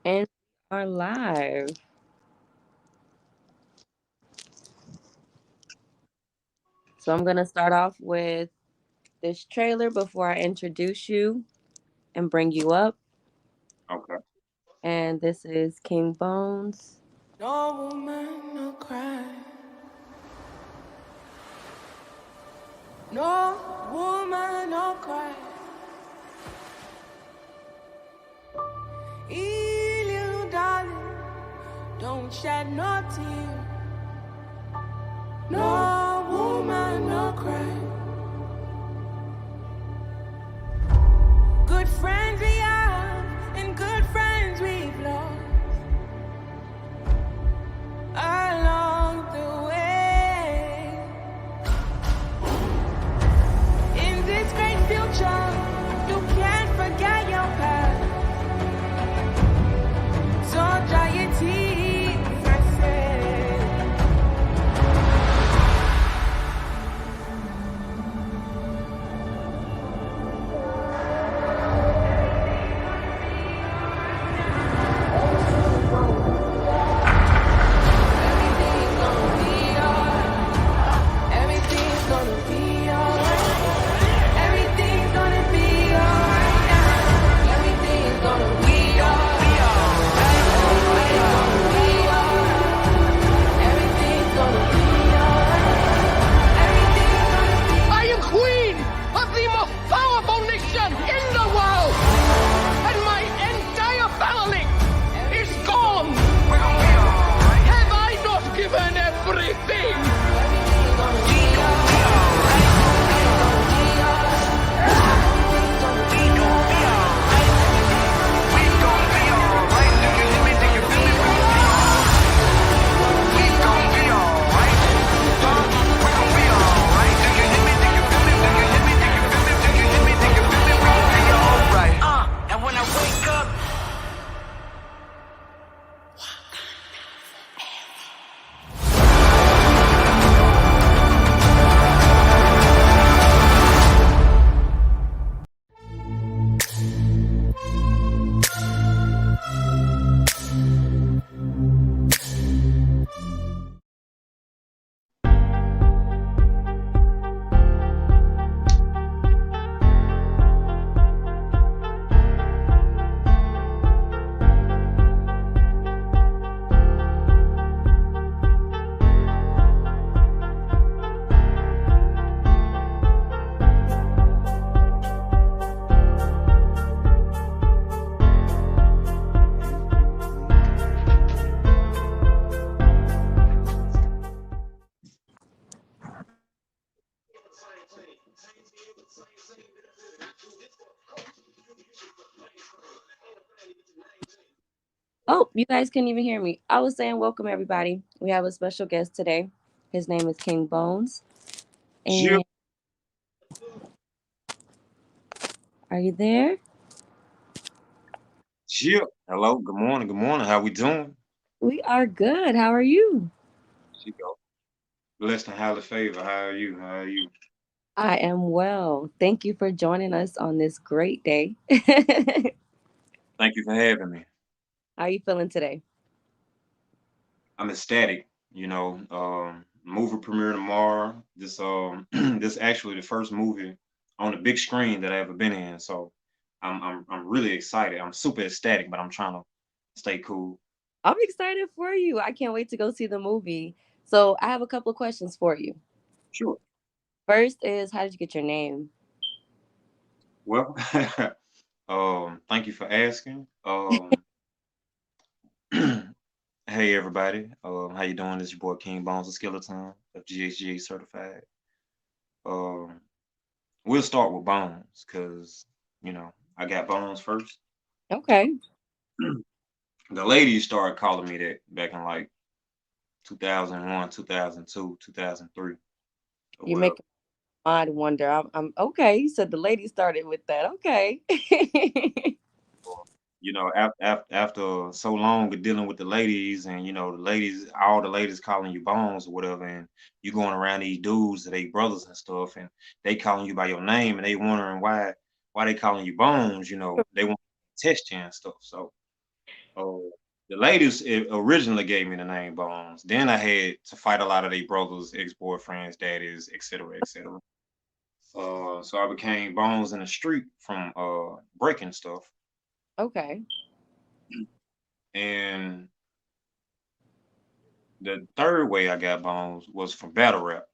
And we are live. So I'm going to start off with this trailer before I introduce you and bring you up. Okay. And this is King Bones. No woman, no cry. No woman, no cry. Hey, little darling, don't shed no tear. No woman, no cry. Good friends we have, and good friends we've lost along the way. In this great future, you can't forget your past. So dry your tears, I said. Everything's gonna be alright. Everything's gonna be alright. Everything's gonna be alright now. Everything's gonna be alright. Everything's gonna be alright. Everything's gonna be alright. Everything's gonna be. I am queen of the most powerful nation in the world, and my entire family is gone. Have I not given everything? Everything's gonna be alright. Everything's gonna be alright. And when I wake up, Oh, you guys couldn't even hear me. I was saying, welcome everybody. We have a special guest today. His name is King Bones. Jill, And are you there? Jill. Hello. Good morning. Good morning. How we doing? We are good. How are you? She go. Blessed and highly favored. How are you? How are you? I am well. Thank you for joining us on this great day. Thank you for having me. How are you feeling today? I'm ecstatic. Movie premiere tomorrow. This this actually the first movie on the big screen that I ever been in. So I'm really excited. I'm super ecstatic, but I'm trying to stay cool. I'm excited for you. I can't wait to go see the movie. So, I have a couple of questions for you. Sure. First is, how did you get your name? Well, thank you for asking. Hey everybody, how you doing? This is your boy King Bones of Skillaton, of GHGA certified. Um, we'll start with Bones, cause I got Bones first. Okay. The ladies started calling me that back in like 2001, 2002, 2003, or You whatever. make I'd wonder. I'm okay. You said the lady started with that. Okay. After so long of dealing with the ladies, and the ladies, all the ladies calling you Bones or whatever, and you going around these dudes that they brothers and stuff, and they calling you by your name, and they wondering why they calling you Bones. They want to test you and stuff. So Oh, the ladies originally gave me the name Bones. Then I had to fight a lot of their brothers, ex-boyfriends, daddies, etc., etc. So I became Bones in the street from breaking stuff. Okay. And the third way I got Bones was from battle rap.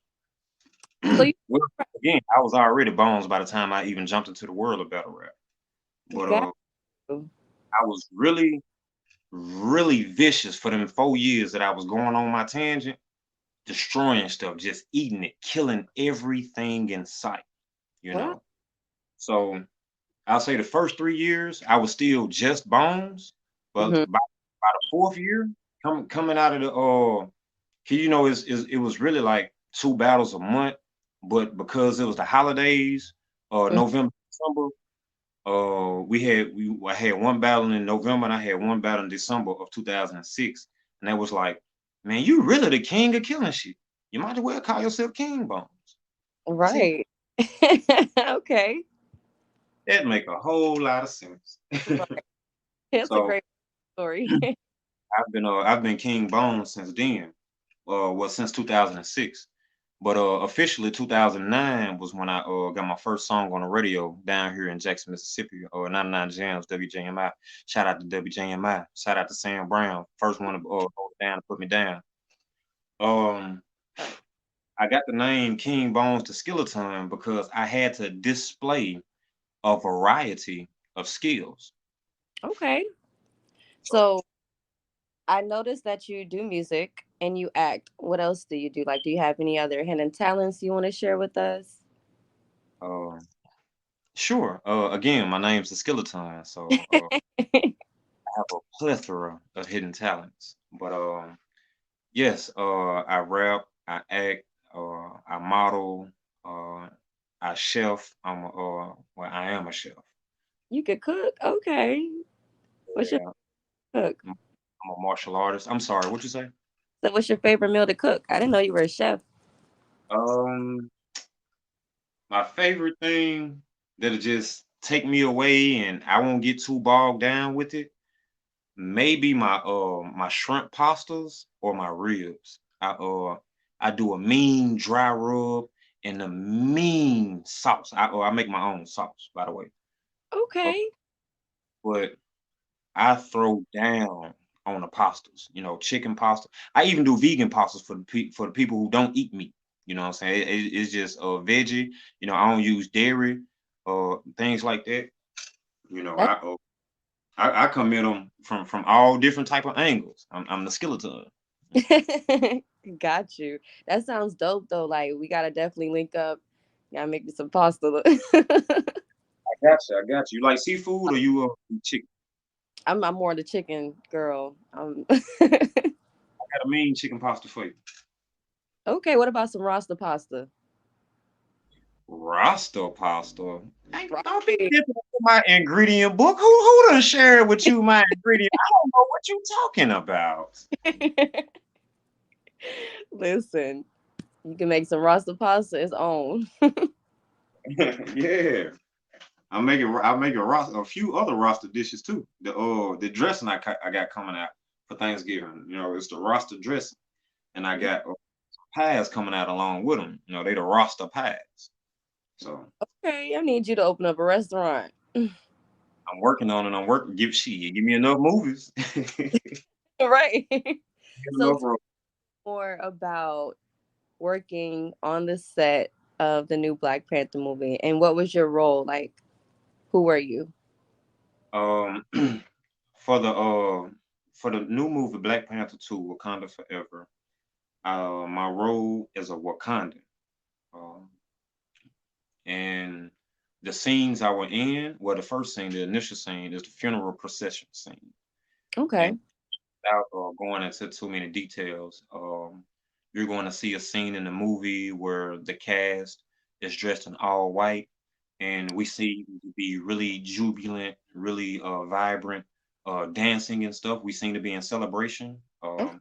So you Well, again, I was already Bones by the time I even jumped into the world of battle rap. But got you. I was really, really vicious for them 4 years that I was going on my tangent, destroying stuff, just eating it, killing everything in sight, you Wow. know. So I'll say the first 3 years I was still just Bones, but Hmm. by the fourth year, coming out of the it was really like two battles a month, but because it was the holidays, November, December, I had one battle in November and I had one battle in December of 2006, and that was like, man, you really the king of killing shit. You might as well call yourself King Bones. I said Right. Okay. that make a whole lot of sense. Right. It's a So great story. I've been King Bones since then. Well, since 2006. But officially 2009 was when I got my first song on the radio down here in Jackson, Mississippi, 99 Jams, WJMI. Shout out to WJMI. Shout out to Sam Brown. First one to hold it down and put me down. Um, I got the name King Bones to Skillaton because I had to display a variety of skills. Okay. So So I noticed that you do music and you act. What else do you do? Like, do you have any other hidden talents you want to share with us? uh, sure. Again, my name's the Skeleton, so I have a plethora of hidden talents. But yes, I rap, I act, I model, uh, I chef. Well, I am a chef. You could cook. Okay. What's your Yeah, cook? I'm a martial artist. I'm sorry, what you say? So, what's your favorite meal to cook? I didn't know you were a chef. Um, my favorite thing that'll just take me away and I won't get too bogged down with it. Maybe my shrimp pastas or my ribs. I do a mean dry rub and a mean sauce. I make my own sauce, by the way. Uh, Okay. but I throw down on the pastas, chicken pasta. I even do vegan pastas for the people who don't eat meat. You know what I'm saying? It's just veggie. I don't use dairy, things like that. You know, That's I uh, I come at them from all different type of angles. I'm the skeleton. got you. That sounds dope though. Like we gotta definitely link up. Gotta make me some pasta. I got you. I got you. You like seafood or you eat chicken? I'm more the chicken girl. I got a mean chicken pasta for you. Okay. What about some Rasta pasta? Rasta pasta. Hey, don't be Right. dipping into my ingredient book. Who done shared with you my ingredient? I don't know what you talking about. Listen, you can make some Rasta pasta its own. Yeah. I make a few other Rasta dishes too. The dressing I got coming out for Thanksgiving. It's the Rasta dressing, and I got pies coming out along with them. They the Rasta pies. So Okay, I need you to open up a restaurant. I'm working on it. I'm working. Give me enough movies. Give Right. me So enough tell me more about working on the set of the new Black Panther movie and what was your role? Like, who were you? Um, for the new movie Black Panther 2, Wakanda Forever, my role is a Wakandan. Um, and the scenes I were in, well, the first scene, the initial scene, is the funeral procession scene. And Okay. without going into too many details, you're going to see a scene in the movie where the cast is dressed in all white, and we see to be really jubilant, really vibrant, dancing and stuff. We seem to be in celebration. Okay.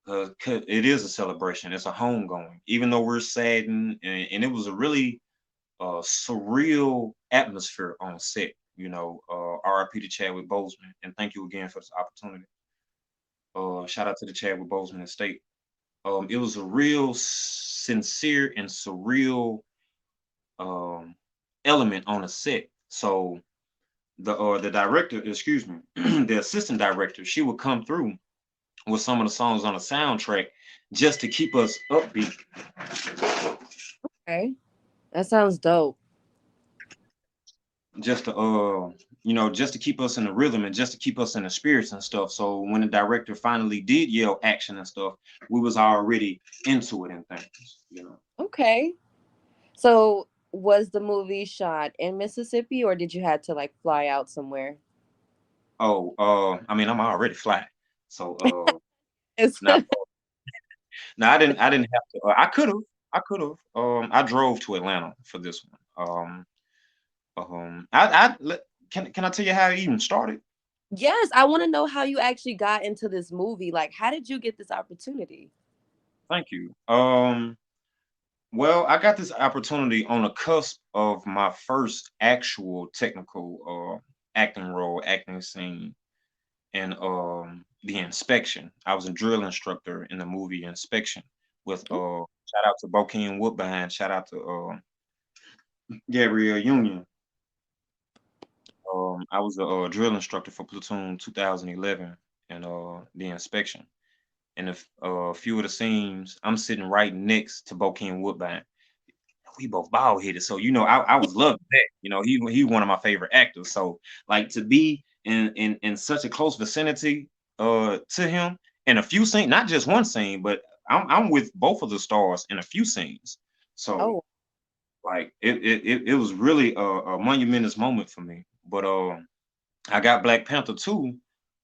'Cause it is a celebration. It's a homegoing, even though we're saddened, and it was a really surreal atmosphere on set. Our RIP to Chadwick Boseman, and thank you again for this opportunity. Shout out to the Chadwick Boseman estate. It was a real sincere and surreal um, element on a set. So the director, excuse me, the assistant director, she would come through with some of the songs on the soundtrack just to keep us upbeat. Okay. That sounds dope. Just to just to keep us in the rhythm and just to keep us in the spirits and stuff. So when the director finally did yell action and stuff, we was already into it and things. Okay. So was the movie shot in Mississippi or did you have to like fly out somewhere? Oh, I mean, I'm already fly. So It's now, now I didn't have to. I could have. I drove to Atlanta for this one. Can I tell you how it even started? Yes, I want to know how you actually got into this movie. Like, how did you get this opportunity? Thank you. Well, I got this opportunity on the cusp of my first actual technical acting role, acting scene in the Inspection. I was a drill instructor in the movie Inspection with shout out to Bokeem Woodbine, shout out to Gabrielle Union. I was a drill instructor for Platoon 2011 and the Inspection. And a few of the scenes, I'm sitting right next to Bokeem Woodbine. We both bald headed, so I was loving that. He one of my favorite actors. So like to be in such a close vicinity to him in a few scenes, not just one scene, but I'm with both of the stars in a few scenes. So Oh, like it was really a monumentous moment for me. But I got Black Panther 2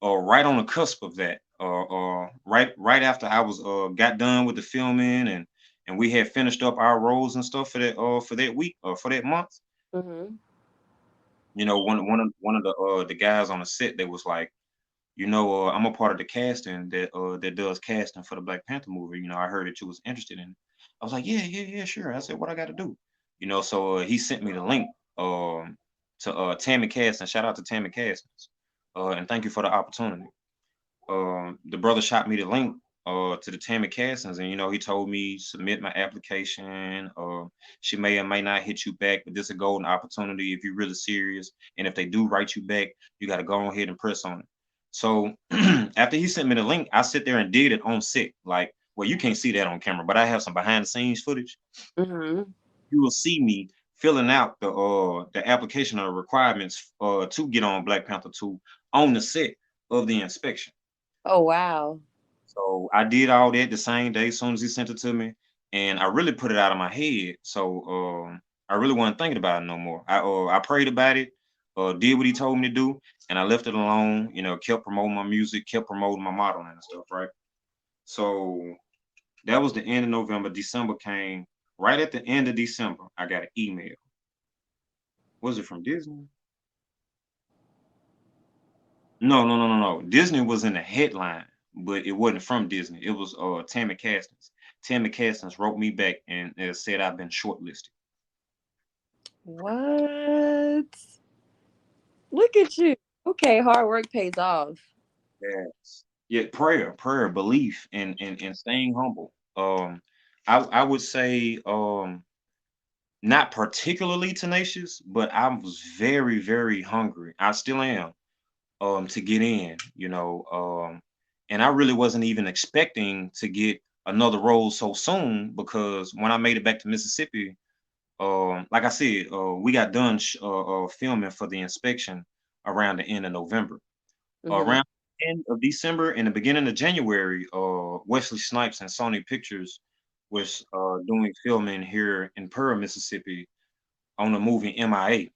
right on the cusp of that. Right after I was got done with the filming and we had finished up our roles and stuff for that week or for that month. mm-hmm. One of the guys on the set that was like, I'm a part of the casting that does casting for the Black Panther movie. I heard that you was interested in it. I was like, yeah, yeah, yeah, sure. I said, what I got to do? So he sent me the link to Tammy Casting. Shout out to Tammy Castings. And thank you for the opportunity. The brother shot me the link to the Tammy Castings, and he told me submit my application. She may or may not hit you back, but this is a golden opportunity if you're really serious. And if they do write you back, you got to go ahead and press on it. So after he sent me the link, I sit there and did it on set. Like, well, you can't see that on camera, but I have some behind the scenes footage. Mm-hmm. You will see me filling out the application or requirements to get on Black Panther 2 on the set of the Inspection. Oh, wow. So I did all that the same day as soon as he sent it to me, and I really put it out of my head. So I really wasn't thinking about it no more. I prayed about it, did what he told me to do, and I left it alone. Kept promoting my music, kept promoting my modeling and stuff. Right. So that was the end of November. December came. Right at the end of December, I got an email. Was it from Disney? No, no, no, no, no. Disney was in the headline, but it wasn't from Disney. It was Tammy Castings. Tammy Castings wrote me back and said I've been shortlisted. What? Look at you. Okay, hard work pays off. Yes. Yeah, prayer, belief, and staying humble. I would say not particularly tenacious, but I was very, very hungry. I still am to get in. And I really wasn't even expecting to get another role so soon because when I made it back to Mississippi, like I said, we got done filming for the Inspection around the end of November. Mm-hmm. Around the end of December and the beginning of January, Wesley Snipes and Sony Pictures was doing filming here in Pearl, Mississippi, on the movie MIA.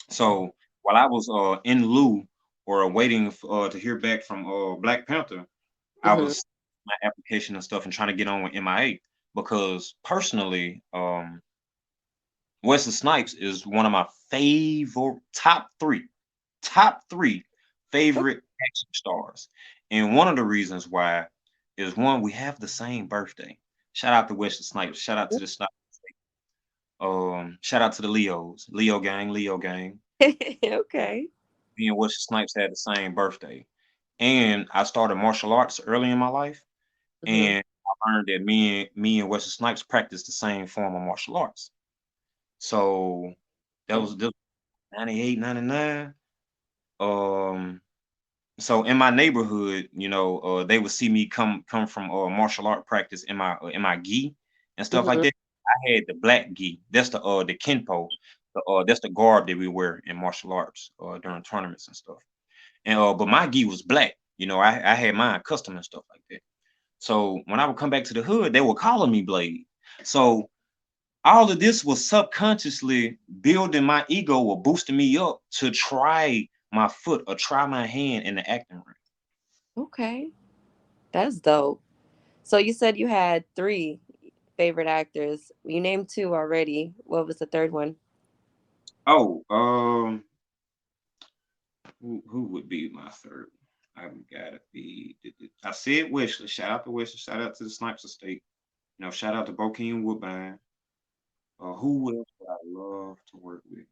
So while I was in lieu or waiting to hear back from Black Panther, I Mm-hmm. was my application and stuff and trying to get on with MIA because personally, Wesley Snipes is one of my favorite top three favorite action stars. And one of the reasons why is one, we have the same birthday. Shout out to Wesley Snipes. Shout out to the Snipes. Shout out to the Leos. Leo gang, Leo gang. Okay. me and Wesley Snipes had the same birthday, and I started martial arts early in my life, Hmm. and I learned that me and Wesley Snipes practiced the same form of martial arts. So that was this 98, 99. Um, so in my neighborhood, they would see me come from martial art practice in my gi and stuff like Hmm. that. I had the black gi. That's the kenpo. That's the garb that we wear in martial arts during tournaments and stuff. And but my gi was black. I had mine custom and stuff like that. So when I would come back to the hood, they were calling me Blade. So all of this was subconsciously building my ego or boosting me up to try my foot or try my hand in the acting ring. Okay, that's dope. So you said you had three favorite actors. You named two already. What was the third one? Oh, who would be my third? I've gotta be. I said Wesley. Shout out to Wesley. Shout out to the Snipes Estate. Shout out to Bokeem Woodbine. Who else would I love to work with?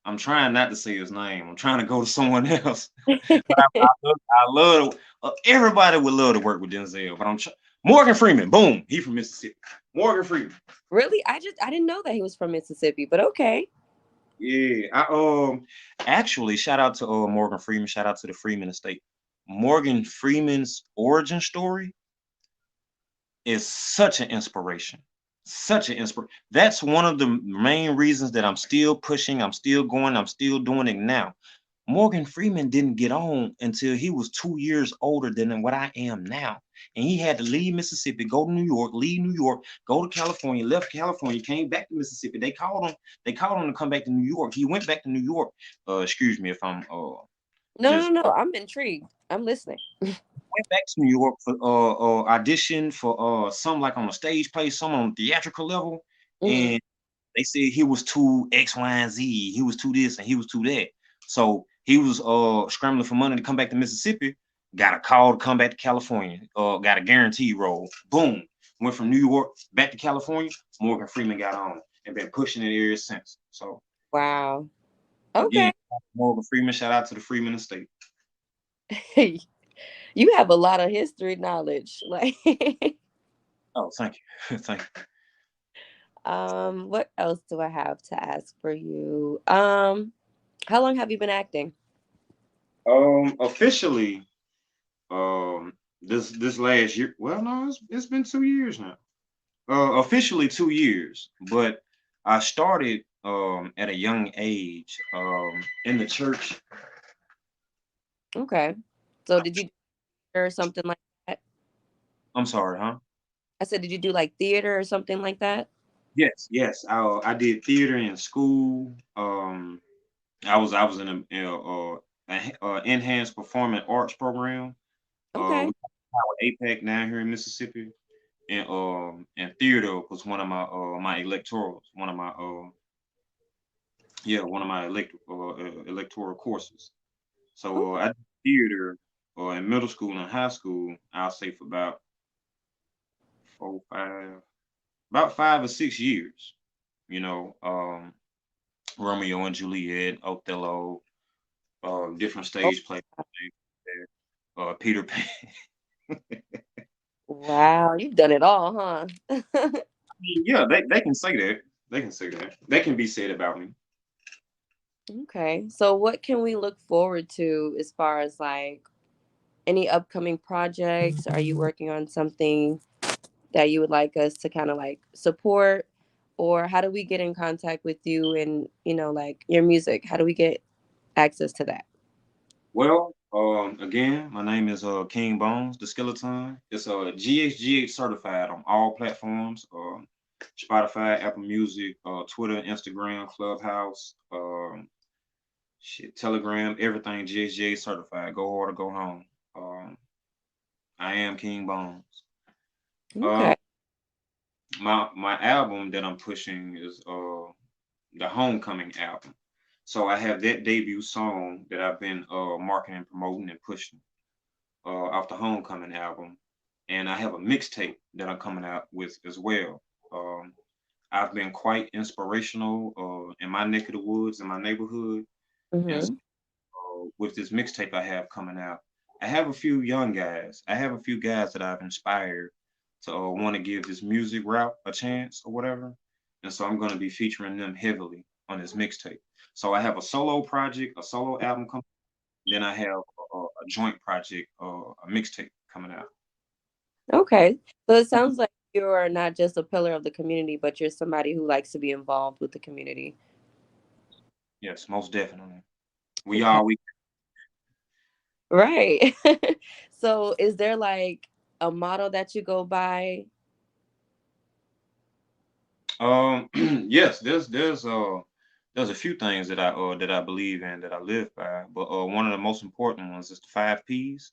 I'm trying not to say his name. I'm trying to go to someone else. But I love everybody would love to work with Denzel. But Morgan Freeman. Boom, he from Mississippi. Morgan Freeman. Really? I didn't know that he was from Mississippi, but okay. Yeah, I actually shout out to Morgan Freeman. Shout out to the Freeman estate. Morgan Freeman's origin story is such an inspiration. Such an inspiration. That's one of the main reasons that I'm still pushing, I'm still going, I'm still doing it now. Morgan Freeman didn't get on until he was 2 years older than what I am now. And he had to leave Mississippi, go to New York, leave New York, go to California, left California, came back to Mississippi. They called him to come back to New York. He went back to New York. Excuse me if I'm No, no, just no. I'm intrigued. I'm listening. went back to New York for audition for some like on a stage play, some on theatrical level. Hmm. And they said he was too X, Y, and Z. He was too this and he was too that. So he was scrambling for money to come back to Mississippi. Got a call to come back to California. Got a guarantee role. Boom. Went from New York back to California. Morgan Freeman got on and been pushing it ever since. So Wow. again, Okay. Morgan Freeman. Shout out to the Freeman estate. You have a lot of history knowledge. Like, Oh, thank you, thank you. what else do I have to ask for you? How long have you been acting? Officially, this last year. Well, no, it's been 2 years now. Officially 2 years, but I started at a young age in the church. Okay. So did you do theater or something like that? I'm sorry, huh? I said, did you do like theater or something like that? Yes, yes. I did theater in school. I was in a enhanced performing arts program. We Okay. have APEC down here in Mississippi, and theater was one of my electorals, one of my electoral courses. So Okay. I did theater in middle school and high school. I'll say for four, five, about 5 or 6 years. You know, Romeo and Juliet, Othello, different Oh, stage plays, Peter Pan. wow. You've done it all, huh? Yeah, they can say that. They can say that. That can be said about me. Okay. So what can we look forward to as far as like any upcoming projects? Are you working on something that you would like us to kind of like support? Or how do we get in contact with you and, like your music? How do we get access to that? Well, again, my name is King Bones, the Skillaton. It's GHGH certified on all platforms. Spotify, Apple Music, Twitter, Instagram, Clubhouse, Telegram, everything GHGH certified. Go hard or go home. Um, I am King Bones. Uh, Okay. my album that I'm pushing is the Homecoming album. So I have that debut song that I've been marketing, promoting, and pushing off the Homecoming album, and I have a mixtape that I'm coming out with as well. Um, I've been quite inspirational in my neck of the woods, in my neighborhood, and Mm-hmm. with this mixtape I have coming out, I have a few young guys. I have a few guys that I've inspired to want to give this music route a chance or whatever. And so I'm going to be featuring them heavily on this mixtape. So I have a solo project, a solo album coming. Then I have a joint project, a mixtape coming out. Okay. So it sounds like you're not just a pillar of the community, but you're somebody who likes to be involved with the community. Yes, most definitely. We Okay. are. We Right. So is there like a motto that you go by? yes. There's a few things that I believe in that I live by, but one of the most important ones is the five P's.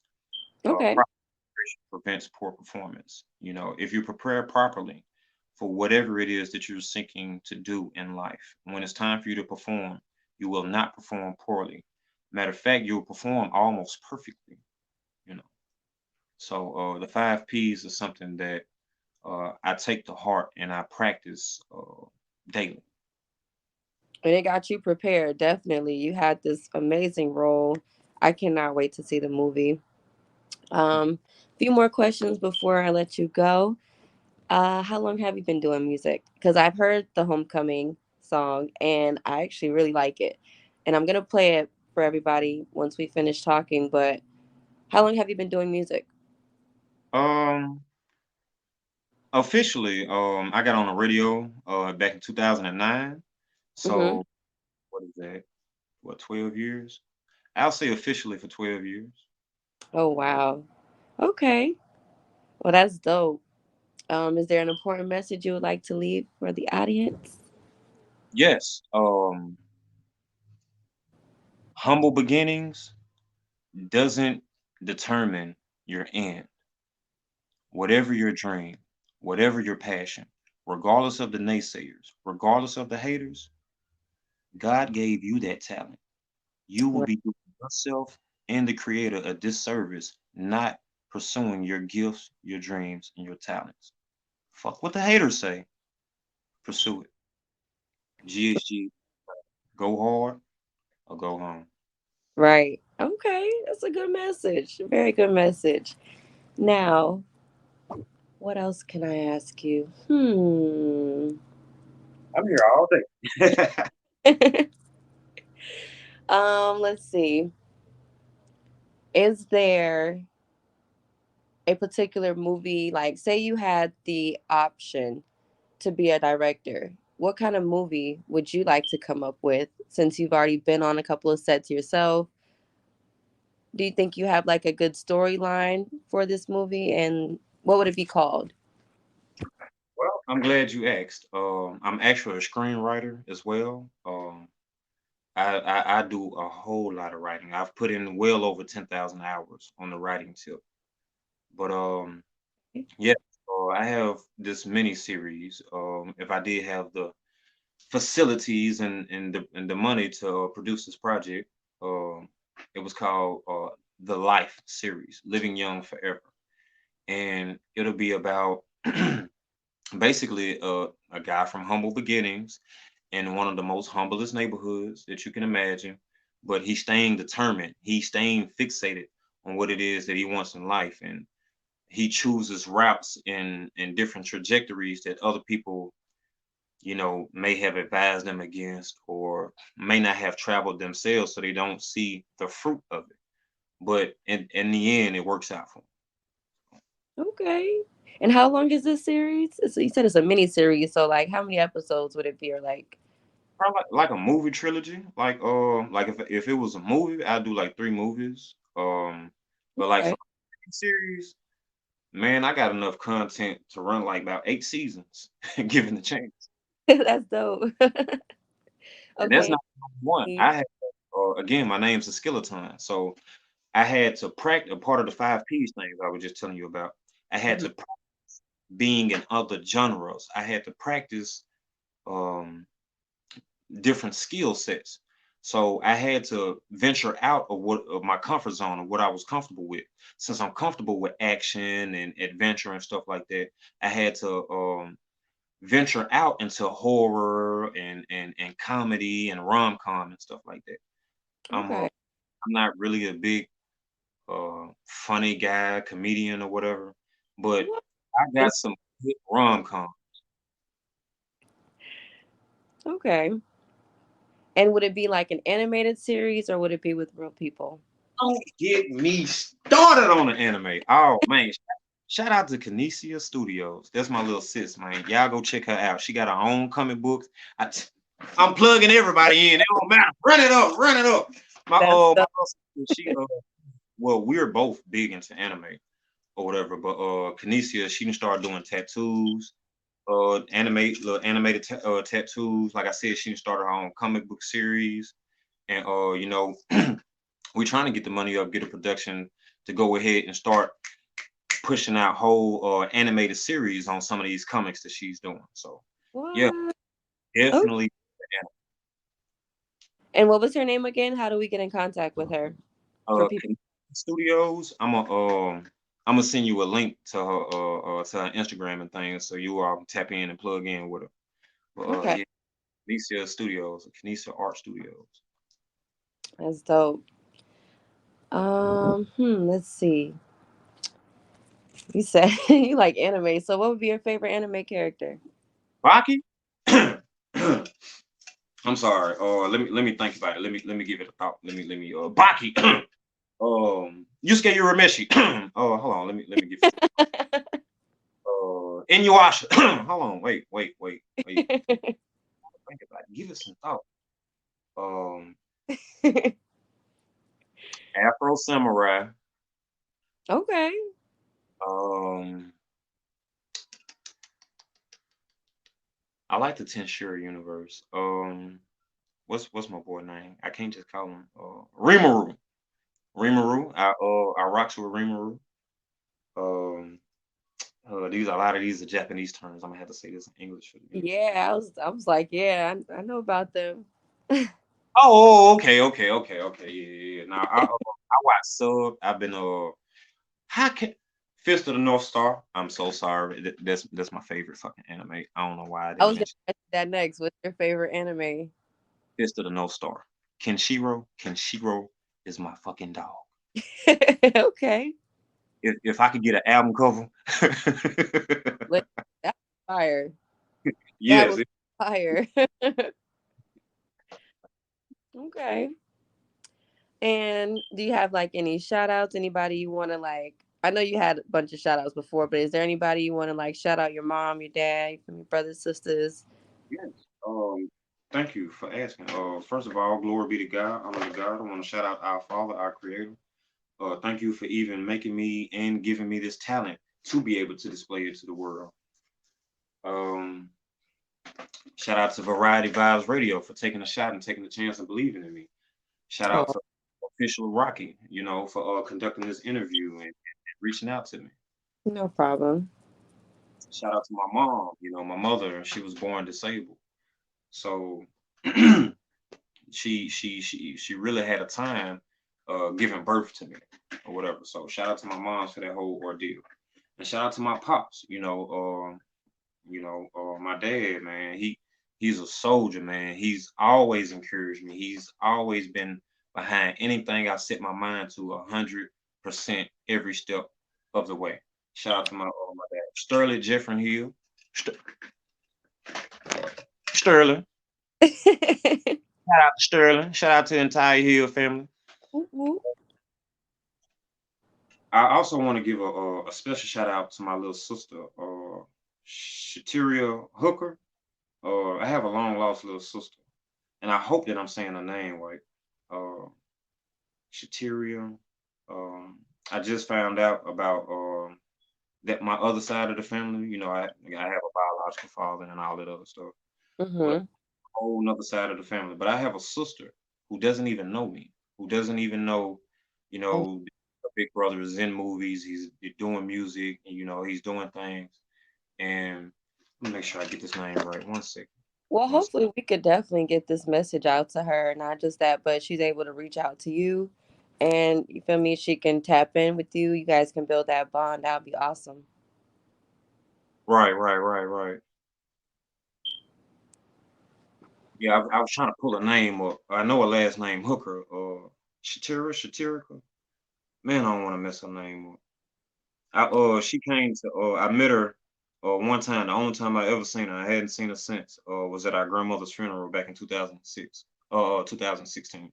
Okay. Proper preparation prevents poor performance. You know, if you prepare properly for whatever it is that you're seeking to do in life, when it's time for you to perform, you will not perform poorly. Matter of fact, you'll perform almost perfectly. You know, so the five P's is something that I take to heart and I practice daily. And it got you prepared, definitely. You had this amazing role. I cannot wait to see the movie. A few more questions before I let you go. How long have you been doing music? Because I've heard the Homecoming song and I actually really like it. And I'm gonna play it for everybody once we finish talking. But how long have you been doing music? Um, Officially, I got on the radio back in 2009. Mm-hmm. So what is that? What, 12 years? I'll say officially for 12 years. Oh wow. Okay. Well, that's dope. Is there an important message you would like to leave for the audience? Yes. Humble beginnings doesn't determine your end. Whatever your dream, whatever your passion, regardless of the naysayers, regardless of the haters, God gave you that talent. You will Right. be doing yourself and the creator a disservice not pursuing your gifts, your dreams, and your talents. Fuck what the haters say. Pursue it. GHG, go hard or go home. Right. Okay. That's a good message. Very good message. Now, what else can I ask you? I'm here all day. Let's see. Is there a particular movie, like say you had the option to be a director, what kind of movie would you like to come up with since you've already been on a couple of sets yourself? Do you think you have like a good storyline for this movie and what would it be called? Well, I'm glad you asked. I'm actually a screenwriter as well. I do a whole lot of writing. I've put in well over 10,000 hours on the writing tip. But yeah, I have this mini series. If I did have the facilities and the money to produce this project, um, it was called the Life series, Living Young Forever, and it'll be about basically a guy from humble beginnings in one of the most humblest neighborhoods that you can imagine, but he's staying determined. He's staying fixated on what it is that he wants in life, and he chooses routes in different trajectories that other people, may have advised them against or may not have traveled themselves, so they don't see the fruit of it. But in the end, it works out for them. Okay. And how long is this series? So you said it's a mini series, so like how many episodes would it be or like Probably like a movie trilogy. Like if it was a movie, I'd do like 3 movies. But like for okay. a series, man, I got enough content to run like about 8 seasons, given the chance. That's dope. And that's Okay. not one. I had again, my name's a Skillaton, so I had to practice a part of the five P's things I was just telling you about. I had Mhm. to being in other genres. I had to practice um different skill sets. So I had to venture out of my comfort zone of what I was comfortable with. Since I'm comfortable with action and adventure and stuff like that, I had to venture out into horror and comedy and rom com and stuff like that. I'm Okay. I'm not really a big funny guy, comedian or whatever, but What? I got some good rom-com. Okay. And would it be like an animated series or would it be with real people? Don't get me started on the anime. Oh man, shout out to Kinesia Studios. That's my little sis, man. Y'all go check her out. She got her own comic books. I, I'm plugging everybody in. It don't matter. Run it up, run it up. That's My the little sister, she well, we're both big into anime or whatever, but Kinesia, she done started doing tattoos, little animated tattoos. Like I said, she done started her own comic book series, and we're trying to get the money up, get a production to go ahead and start pushing out whole animated series on some of these comics that she's doing. So yeah, what? Oh. definitely. And what was her name again? How do we get in contact with her for people? Kinesia Studios. I'm gonna send you a link to her Instagram and things, so you all tap in and plug in with her. But Okay, yeah, Kinesia Studios, Kinesia Art Studios. that's dope. Let's see. You said you like anime, so what would be your favorite anime character? Rocky. I'm sorry. Let me think about it. Let me give it a thought. Let me Baki. Yusuke Urameshi. Oh, hold on. Let me give it. Inuyasha. Hold on. Wait. Think about it. Give it some thought. Um, Afro Samurai. Okay. Um, I like the Tensura universe. What's my boy name? I can't just call him Rimuru. Rimuru. I rocks with Rimuru. Um, these a lot of these are Japanese terms. I'm gonna have to say this in English for you. Yeah, I was like, yeah, I know about them. Okay. Yeah. Now I watch sub. I've been how can Fist of the North Star? I'm so sorry. That's my favorite fucking anime. I don't know why I I didn't was gonna mention ask that next. What's your favorite anime? Fist of the North Star. Kenshiro is my fucking dog. Okay. If I could get an album cover, Like, that's fire. That yes. was fire. Okay. And do you have like any shout outs? Anybody you want to like? I know you had a bunch of shout outs before, but is there anybody you want to like shout out your mom, your dad, your brothers, sisters? Yes. Thank you for asking. First of all, glory be to God. I'm to God. I want to shout out our Father, our Creator. Thank you for even making me and giving me this talent to be able to display it to the world. Um, Shout out to Variety Vibes Radio for taking a shot and taking a chance and believing in me. Shout out Oh, to official Rocky, for conducting this interview and reaching out to me. no problem. Shout out to my mom, my mother. She was born disabled, so she really had a time giving birth to me or whatever. So shout out to my mom for that whole ordeal, and shout out to my pops. My dad, man. He's a soldier, man. He's always encouraged me. He's always been behind anything I set my mind to 100% every step of the way. Shout out to my dad, Sterling Jeffrey Hill. St- Sterling. Shout out to Sterling. Shout out to the entire Hill family. Whoop, whoop. I also want to give a special shout out to my little sister, Shateria Hooker. I have a long lost little sister, and I hope that I'm saying her name right. Uh, Shateria. Um, I just found out about that my other side of the family. I have a biological father and all that other stuff, but Mhm. a whole another side of the family. But I have a sister who doesn't even know me, who doesn't even know, Oh, the big brother is in movies. He's doing music, and he's doing things. And let me make sure I get this name right. One second. well, One second. hopefully we could definitely get this message out to her. Not just that, but she's able to reach out to you, and you feel me? She can tap in with you. You guys can build that bond. That would be awesome. Right. Yeah, I was trying to pull a name up. I know a last name Hooker. Shatira. Man, I don't want to mess her name up. She came to I met her one time. The only time I ever seen her, I hadn't seen her since. Was at our grandmother's funeral back in 2006. 2016.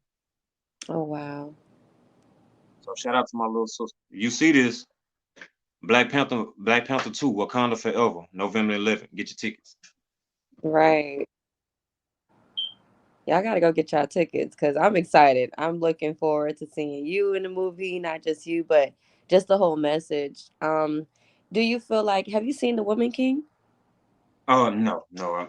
Oh wow. So shout out to my little sister. You see this Black Panther 2, Wakanda Forever, November 11th. Get your tickets. Right. Yeah, I gotta go get y'all tickets because I'm excited. I'm looking forward to seeing you in the movie, not just you, but just the whole message. Do you feel like have you seen The Woman King? No, no.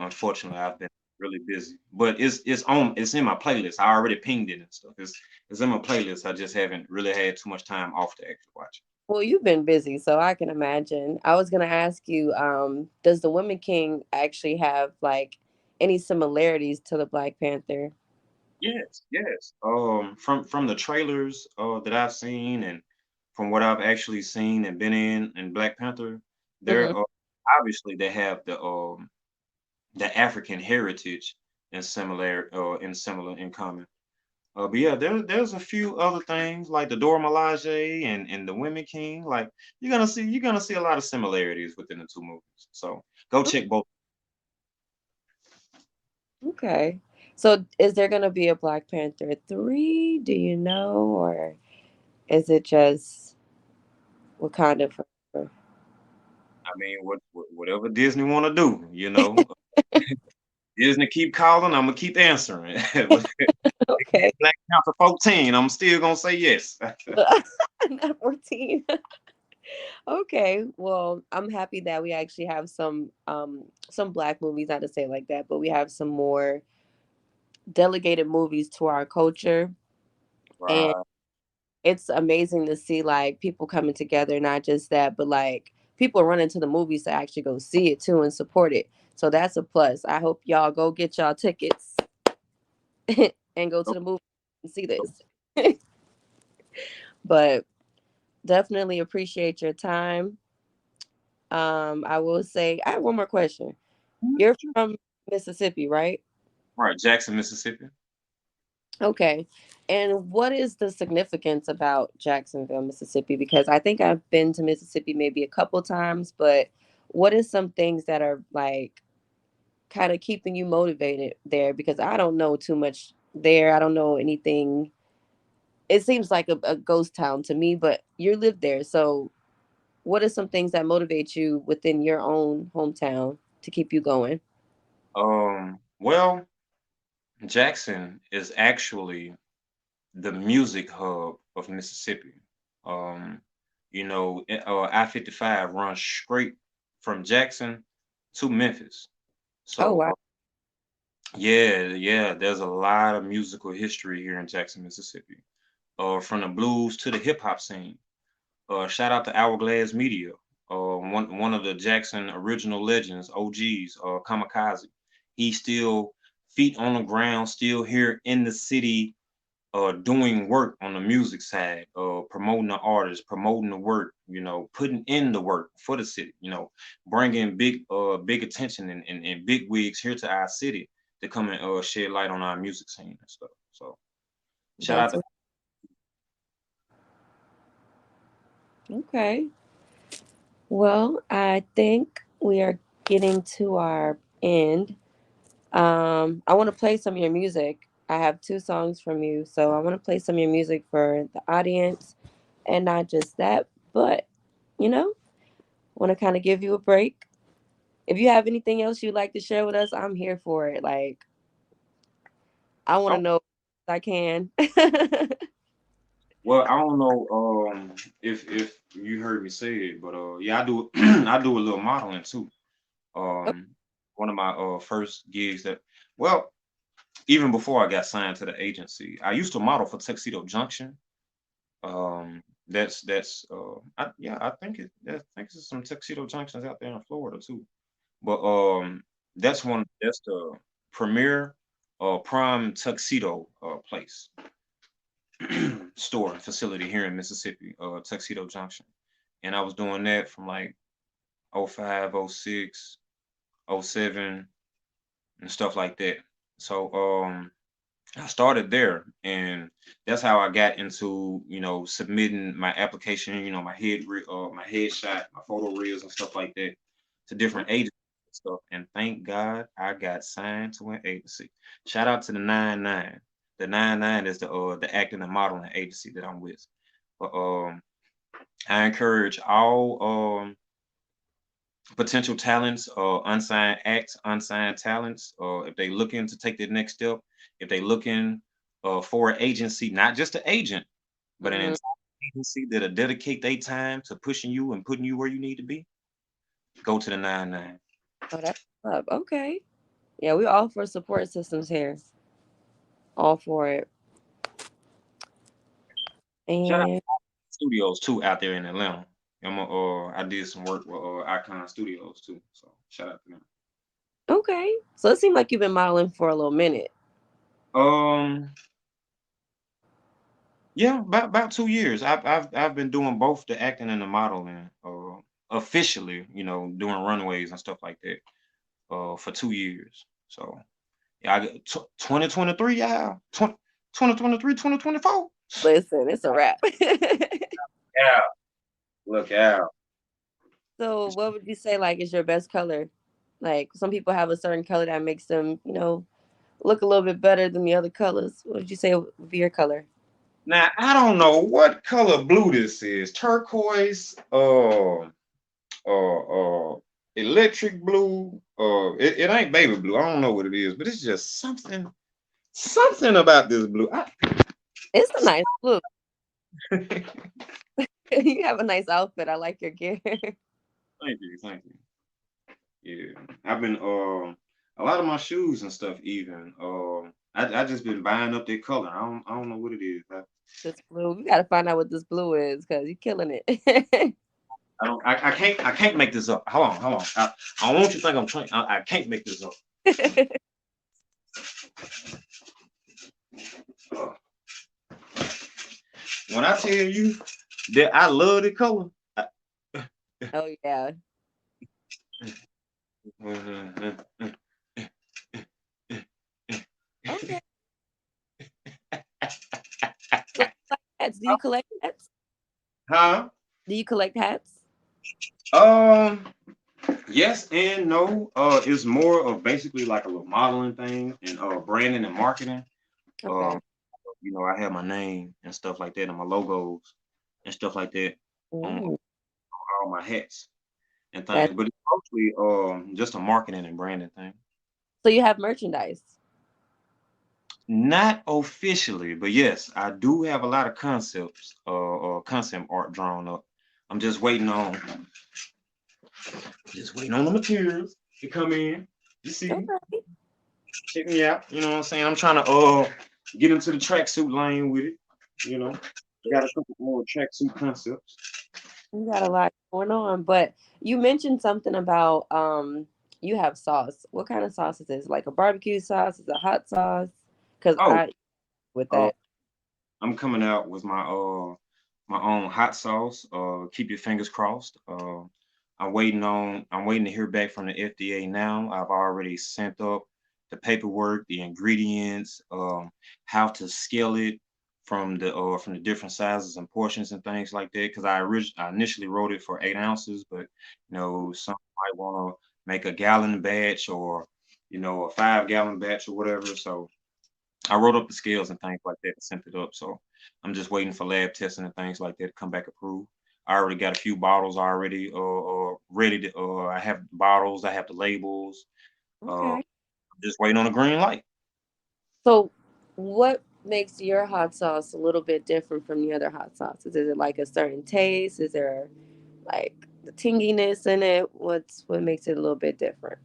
Unfortunately, I've been really busy, but it's in my playlist. I already pinged it and stuff. It's in my playlist. I just haven't really had too much time off to actually watch Well, you've been busy, so I can imagine. I was gonna ask you, does The Woman King actually have like any similarities to the Black Panther? it. Yes, yes. From the trailers that I've seen and from what I've actually seen and been in Black Panther, Hmm. they're obviously they have the African heritage and similar in common. But yeah, there's a few other things like the Dora Milaje and the Women King. Like you're gonna see a lot of similarities within the two movies. So go check both. Okay. So is there gonna be a Black Panther 3? Do you know, or is it just Wakanda Forever? I mean, whatever Disney want to do, Disney keep calling, I'm gonna keep answering. But Okay. Black Panther 14, I'm still gonna say yes. Not 14. Okay. Well, I'm happy that we actually have some black movies, not to say it like that, but we have some more delegated movies to our culture. And Right. it's amazing to see like people coming together, not just that, but like people running to the movies to actually go see it too and support it. So that's a plus. I hope y'all go get y'all tickets and go to the movie and see this. But definitely appreciate your time. I will say I have one more question. You're from Mississippi, right? Right, Jackson, Mississippi. Okay. And what is the significance about Jacksonville, Mississippi? Because I think I've been to Mississippi maybe a couple times, but what is some things that are like kind of keeping you motivated there? Because I don't know too much there. I don't know anything. It seems like a ghost town to me, but you live there. So what are some things that motivate you within your own hometown to keep you going? Well, Jackson is actually the music hub of Mississippi. Um, I-55 runs straight from Jackson to Memphis. Oh, So wow. yeah, yeah, there's a lot of musical history here in Jackson, Mississippi. From the blues to the hip hop scene. Shout out to Hourglass Media. One of the Jackson original legends, OGs, Kamikaze. He's still feet on the ground, still here in the city, doing work on the music side, promoting the artists, promoting the work, putting in the work for the city, bringing big attention and big wigs here to our city to come and shed light on our music scene and stuff. So shout out That's to okay. Well, I think we are getting to our end. I want to play some of your music. I have two songs from you, so I want to play some of your music for the audience, and not just that, but you know, want to kind of give you a break. If you have anything else you'd like to share with us, I'm here for it. Like, I want to oh, know if I can. well, I don't know if you heard me say it, but yeah, I do I do a little modeling too. Um, one of my first gigs that well, even before I got signed to the agency, I used to model for Tuxedo Junction. I think there's some Tuxedo Junctions out there in Florida too. But that's the premier prime tuxedo place store and facility here in Mississippi, Tuxedo Junction. And I was doing that from like '05, '06, '07, and stuff like that. So I started there, and that's how I got into submitting my application, my headshot, my photo reels and stuff like that to different agencies and stuff. And thank God I got signed to an agency. Shout out to the 99. The 99 is the acting and modeling agency that I'm with. But I encourage all potential talents, unsigned acts, unsigned talents, if they looking to take the next step, if they looking for an agency, not just an agent, but an Mm-hmm. entire agency that'll dedicate their time to pushing you and putting you where you need to be, go to the 99. Oh, that's what's up. Okay. Yeah, we all for support systems here. All for it. Shout out And to studios too out there in Atlanta. I did some work with Icon Studios too, so shout out to them. okay. So it seemed like you've been modeling for a little minute. Um, yeah, about 2 years. I've been doing both the acting and the modeling, officially, doing runways and stuff like that, for 2 years. So yeah, 2023, yeah, 2023, 2024. Listen, it's a wrap. Yeah, look out. So what would you say like is your best color? Like some people have a certain color that makes them, look a little bit better than the other colors. What would you say would be your color? Now I don't know what color blue this is. Turquoise, electric blue. It ain't baby blue. I don't know what it is, but it's just something about this blue. It's a nice look. You have a nice outfit. I like your gear. Thank you. Yeah, I've been a lot of my shoes and stuff. Even I just been buying up their color. I don't know what it is. This blue. We gotta find out what this blue is because you're killing it. I don't. I can't make this up. Hold on. I don't want you to think I'm trying. I can't make this up. Uh, when I tell you that I love the color, Oh yeah. Okay. So like hats. Do you collect hats? huh? Do you collect hats? Um, yes and no. It's more of basically like a little modeling thing and branding and marketing. Uh, Okay. I have my name and stuff like that and my logos and stuff like that on Ooh, all my hats and that things. But it's mostly just a marketing and branding thing. so you have merchandise. Not officially, but yes, I do have a lot of concepts, concept art drawn up. I'm just waiting on the materials to come in. You see, Okay. check me out. You know what I'm saying? I'm trying to get into the tracksuit lane with it. You know, got a couple more tracksuit concepts. You got a lot going on, but you mentioned something about you have sauce. What kind of sauce is this? Like a barbecue sauce? Is it a hot sauce? Because Oh, I with uh, that. I'm coming out with my own hot sauce. Keep your fingers crossed. I'm waiting to hear back from the FDA now. I've already sent up the paperwork, the ingredients, how to scale it from the different sizes and portions and things like that. Because I initially wrote it for 8 ounces, but some might want to make a gallon batch or a 5 gallon batch or whatever. So I wrote up the scales and things like that and sent it up. So I'm just waiting for lab testing and things like that to come back approved. I already got a few bottles already ready to. I have the bottles. I have the labels. Okay. I'm just waiting on a green light. So what makes your hot sauce a little bit different from the other hot sauces? Is it like a certain taste? Is there like the tinginess in it? What makes it a little bit different?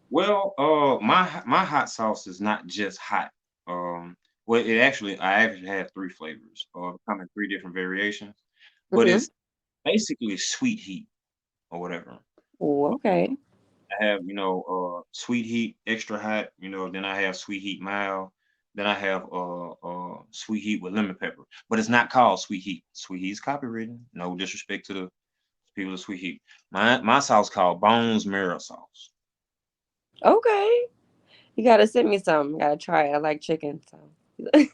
Well, my hot sauce is not just hot. Well, I actually have three flavors, come in three different variations, but Mm-hmm. it's basically sweet heat or whatever. Okay. I have, sweet heat, extra hot, then I have sweet heat mild, then I have sweet heat with lemon pepper. But it's not called sweet heat. Sweet heat is copywritten. No disrespect to the people of sweet heat. My sauce called Bones Marrow sauce. Okay. You gotta send me some. Gotta try it. I like chicken, so. Yeah.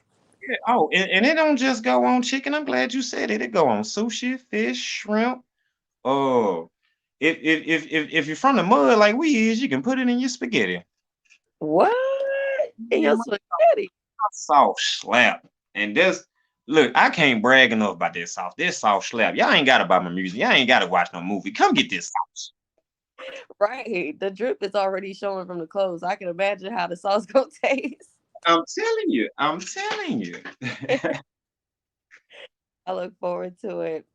Oh, and it don't just go on chicken. I'm glad you said it. It go on sushi, fish, shrimp. Oh, if you're from the mud like we is, you can put it in your spaghetti. What? In Yeah, your my spaghetti? sauce slap. And this, look, I can't brag enough about this sauce. This sauce slap. Y'all ain't gotta buy my music. Y'all ain't gotta watch no movie. Come get this sauce. Right. The drip is already showing from the clothes. I can imagine how the sauce gonna taste. I'm telling you. I'm telling you. I look forward to it.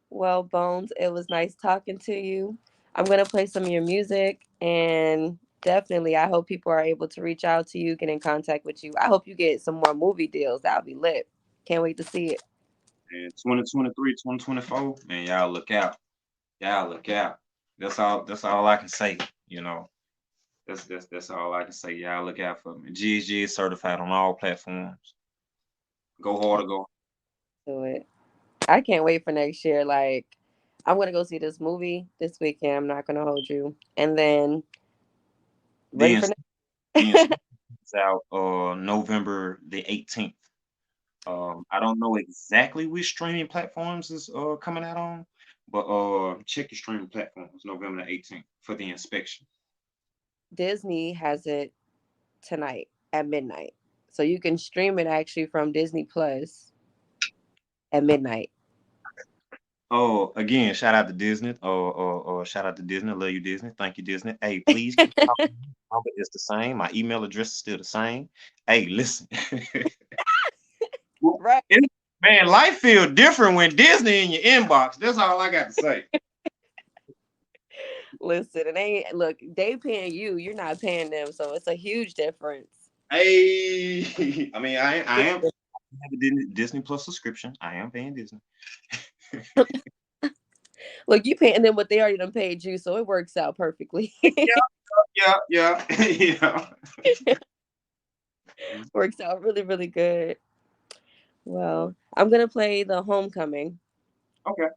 Well, Bones, it was nice talking to you. I'm gonna play some of your music, and definitely, I hope people are able to reach out to you, get in contact with you. I hope you get some more movie deals. That'll be lit. Can't wait to see it. And 2023, 2024, man, y'all look out. Y'all look out. That's all I can say, you know. That's all I can say. Y'all look out for me. GSG is certified on all platforms. Go hard or go. Do it. I can't wait for next year. Like, I'm gonna go see this movie this weekend. I'm not gonna hold you, and then ready Then for next. then it's out November the 18th. I don't know exactly which streaming platforms is coming out on, but check your streaming platforms November the 18th for the inspection. Disney has it tonight at midnight, so you can stream it actually from Disney Plus at midnight. Oh, again, shout out to Disney. Shout out to Disney. Love you, Disney. Thank you, Disney. Hey, please keep talking. My number is the same. My email address is still the same. Hey, listen. Right. Man, life feel different when Disney in your inbox. That's all I got to say. Listen, it ain't look, they paying you, you're not paying them, so it's a huge difference. Hey, I mean, I am have a Disney Plus subscription. I am paying Disney. Look, you paying them what they already done paid you, so it works out perfectly. Yeah. Works out really, really good. Well, I'm gonna play the Homecoming. Okay.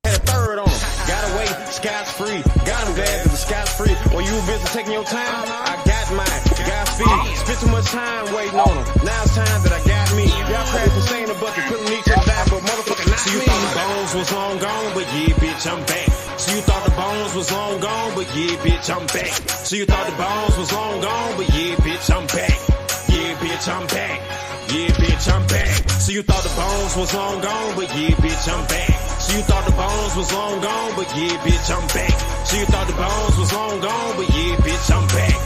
Had a third on him. Got away, scotch free. Got him glad that the scotch free. When you busy taking your time, I got mine. Got speed. Spent too much time waiting on him. Now it's time that I got me. Y'all crash and stay in the bucket, put them each other down, but motherfucker not. So you thought the bones was long gone, but yeah, bitch, I'm back. So you thought the bones was long gone, but yeah, bitch, I'm back. So you thought the bones was long gone, but yeah, bitch, I'm back. Yeah, bitch, I'm back. Yeah, bitch, I'm back. So you thought the bones was long gone, but yeah, bitch, I'm back. So you thought the bones was long gone, but yeah, bitch, I'm back. So you thought the bones was long gone, but yeah, bitch, I'm back.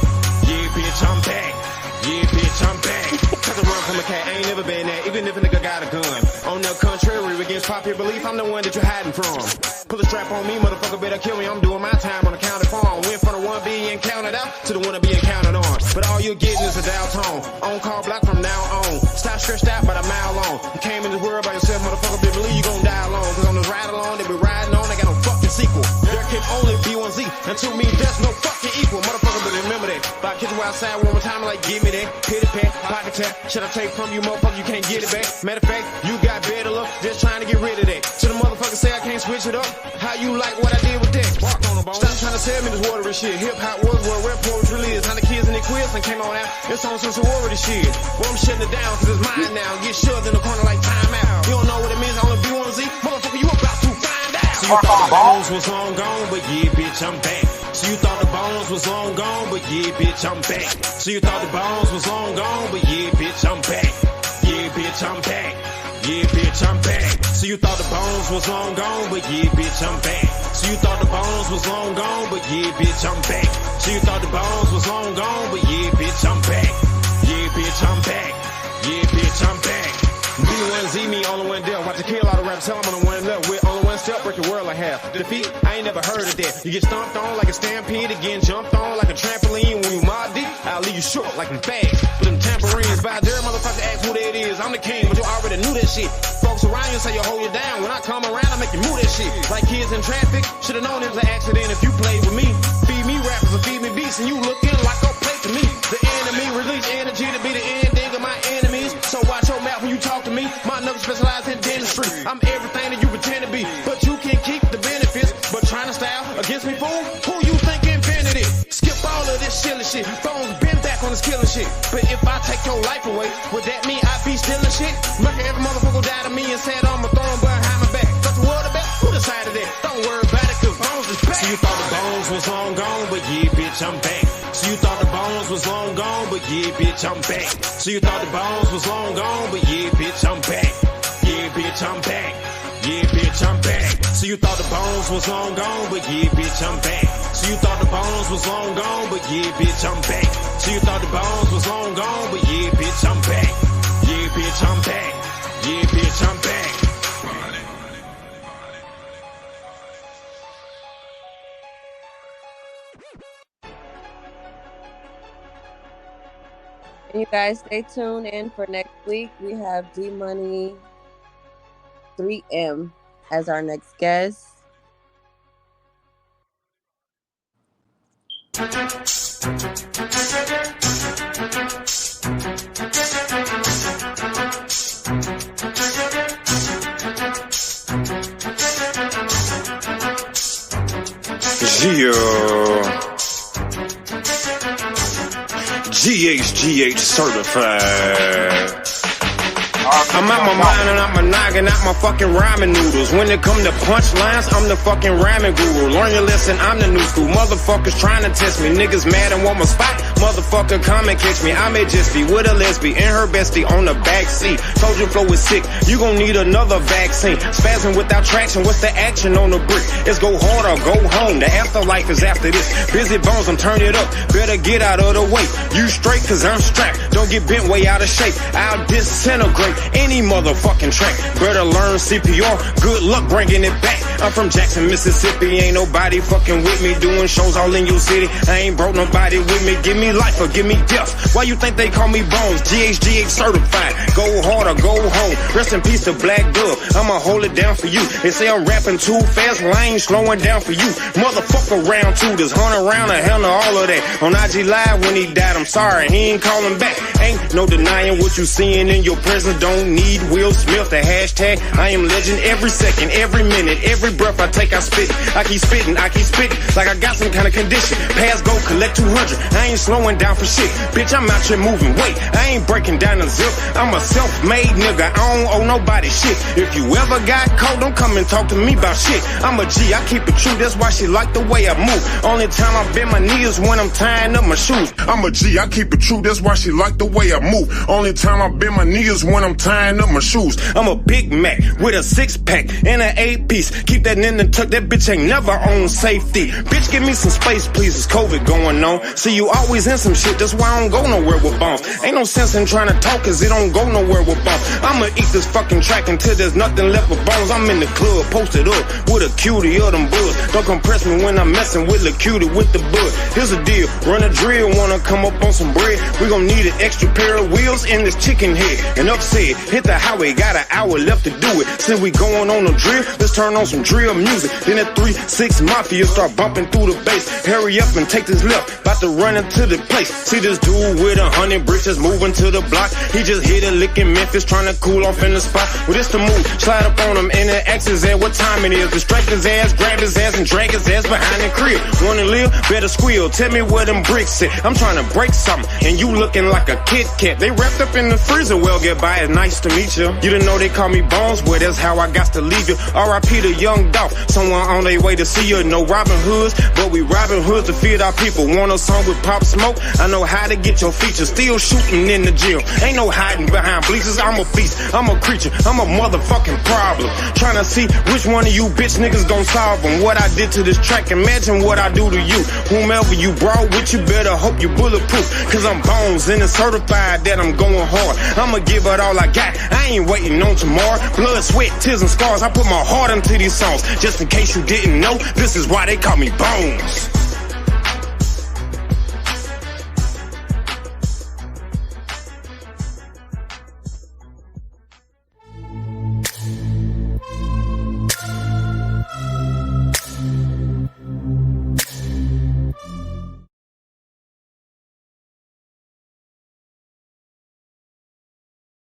Yeah, bitch, I'm back. Yeah, bitch, I'm back. Cause I run from a cat, I ain't never been there, even if a nigga got a gun. On the contrary, against popular belief, I'm the one that you're hiding from. Put a strap on me, motherfucker, better kill me. I'm doing my time on the counter farm. Went from the one being counted out to the one being counted on. But all you're getting is a dial tone. On call block from now on. Stop stretched out by a mile long. You came in this world by yourself, motherfucker, better believe you gon' die alone. Cause on this ride along, they be riding on, they got no fucking sequel. There can only be one Z. And to me, there's no fucking equal. Motherfucker, but remember that. If I catch you outside one more time, like, give me that. Pity pat, pocket tap. Should I take from you, motherfucker? You can't get it back. Matter of fact, you got better luck just trying to get rid of that. So the motherfucker say I can't switch it up. How you like what I did with that? Walk on the bone. Stop trying to sell me this watery shit. Hip hop was where rap poetry is. How the kids in their quiz and came on out. It's on some sorority shit. Well, I'm shutting it down cause it's mine now. Get shoved in the corner like time out. You don't know what it means. Only be one Z. Motherfucker, you about to find out. So you thought the bones was long gone, but yeah, bitch, I'm back. So you thought the bones was long gone, but yeah, bitch, I'm back. So you thought the bones was long gone, but yeah, bitch, I'm back. Yeah, bitch, I'm back. Yeah, bitch, I'm back. So you thought the bones was long gone, but yeah, bitch, I'm back. So you thought the bones was long gone, but yeah, bitch, I'm back. So you thought the bones was long gone, but yeah, bitch, I'm back. Yeah, bitch, I'm back. Yeah, bitch, I'm back. B1Z me, only one deal. Watch the kill all the rappers, tell I'm on the one left. With only one step, break the world I have. Defeat, I ain't never heard of that. You get stomped on like a stampede, again jumped on like a trampoline. When you mob deep, I'll leave you short like them fags. With them tambourines, by there, motherfucker, ask who that is. I'm the king, but you already knew that shit. Folks around you say you hold you down. When I come around, I make you move that shit. Like kids in traffic, should've known it was an accident if you played with me. Feed me rappers and feed me beats, and you looking like a plate to me. The enemy release energy to be the ending of my enemies. So watch your mouth when you talk to me. My numbers specialize in dentistry. I'm everything that you pretend to be, but you can't keep the benefits. But trying to style against me, fool? Who you think invented it? shit. But if I take your life away, would that mean I be stealing shit? Murder every motherfucker died to me and said I'ma throw him behind my back. What you worried about? Who decided that? Don't worry about it, cause Bonez is back. So you thought the Bonez was long gone, but yeah, bitch, I'm back. So you thought the Bonez was long gone, but yeah, bitch, I'm back. So you thought the Bonez was long gone, but yeah, bitch, I'm back. Yeah, bitch, I'm back. Yeah, bitch, I'm back. So you thought the Bonez was long gone, but yeah, bitch, I'm back. So you thought the Bonez was long gone, but yeah, bitch, I'm back. So you thought the Bonez was long gone, but yeah, bitch, I'm back. Yeah, bitch, I'm back. Yeah, bitch, I'm back. And you guys stay tuned in for next week. We have D Money 3M as our next guest. GH certified. I'm out my mind and I'm knocking out my fucking ramen noodles. When it come to punchlines, I'm the fucking ramen guru. Learn your lesson, I'm the new school. Motherfuckers trying to test me. Niggas mad and want my spot. Motherfucker, come and catch me. I may just be with a lesbian and her bestie on the back seat. Told you flow is sick, you gon' need another vaccine. Spazzing without traction, what's the action on the brick? It's go hard or go home, the afterlife is after this. Busy bones, I'm turning it up, better get out of the way. You straight cause I'm strapped, don't get bent way out of shape. I'll disintegrate any motherfucking track. Better learn CPR, good luck bringing it back. I'm from Jackson, Mississippi, ain't nobody fucking with me. Doing shows all in your city, I ain't broke nobody with me. Give me life or give me death. Why you think they call me Bonez? GH certified, go hard or go home. Rest in peace to Black Dove, I'ma hold it down for you. They say I'm rapping too fast, well I ain't slowing down for you. Motherfucker round two, this 100 round to handle all of that. On IG Live when he died, I'm sorry, he ain't calling back. Ain't no denying what you seeing in your presence. Don't need Will Smith, the hashtag I am legend. Every second, every minute, every breath I take, I spit it. I keep spitting, like I got some kind of condition. Pass go, collect 200, I ain't slowing down for shit. Bitch, I'm out here moving weight, I ain't breaking down the zip. I'm a self-made nigga, I don't owe nobody shit. If you ever got cold, don't come and talk to me about shit. I'm a G, I keep it true, that's why she like the way I move. Only time I bend my knee is when I'm tying up my shoes. I'm a G, I keep it true, that's why she like the way I move. Only time I bend my knee is when I'm tying up my shoes. I'm a Big Mac with a 6-pack and an 8-piece. Keep that in the tuck, that bitch ain't never on safety. Bitch, give me some space, please, it's COVID going on. See, you always in some shit, that's why I don't go nowhere with bombs. Ain't no sense in trying to talk, cause it don't go nowhere with bombs. I'ma eat this fucking track until there's nothing left but bones. I'm in the club, posted up with a cutie of them buds. Don't compress me when I'm messing with the cutie with the bud. Here's the deal, run a drill, wanna come up on some bread. We gon' need an extra pair of wheels in this chicken head. And upset, hit the highway, got an hour left to do it. Since we going on a drill, let's turn on some drill music. Then at 3-6 Mafia start bumping through the bass. Hurry up and take this left, about to run into the place. See this dude with 100 bricks just moving to the block. He just hit a lick in Memphis, trying to cool off in the spot. Well, this the move, slide up on him and then ask his ass what time it is. Distract his ass, grab his ass and drag his ass behind the crib. Wanna live? Better squeal, tell me where them bricks at. I'm trying to break something and you looking like a Kit Kat. They wrapped up in the freezer, well goodbye, it's nice to meet you. You didn't know they call me Bonez, well that's how I got to leave you. R.I.P. the young Dolph, someone on their way to see you. No Robin Hoods, but we Robin Hoods to feed our people. Want a song with Pop Smoke? I know how to get your features. Still shooting in the gym, ain't no hiding behind bleachers. I'm a beast, I'm a creature, I'm a motherfucking problem. Trying to see which one of you bitch niggas gon' solve them. What I did to this track, imagine what I do to you. Whomever you brought with you, better hope you bulletproof. Cause I'm Bonez and it's certified that I'm going hard. I'ma give it all I got, I ain't waiting on tomorrow. Blood, sweat, tears and scars, I put my heart into these songs. Just in case you didn't know, this is why they call me Bonez.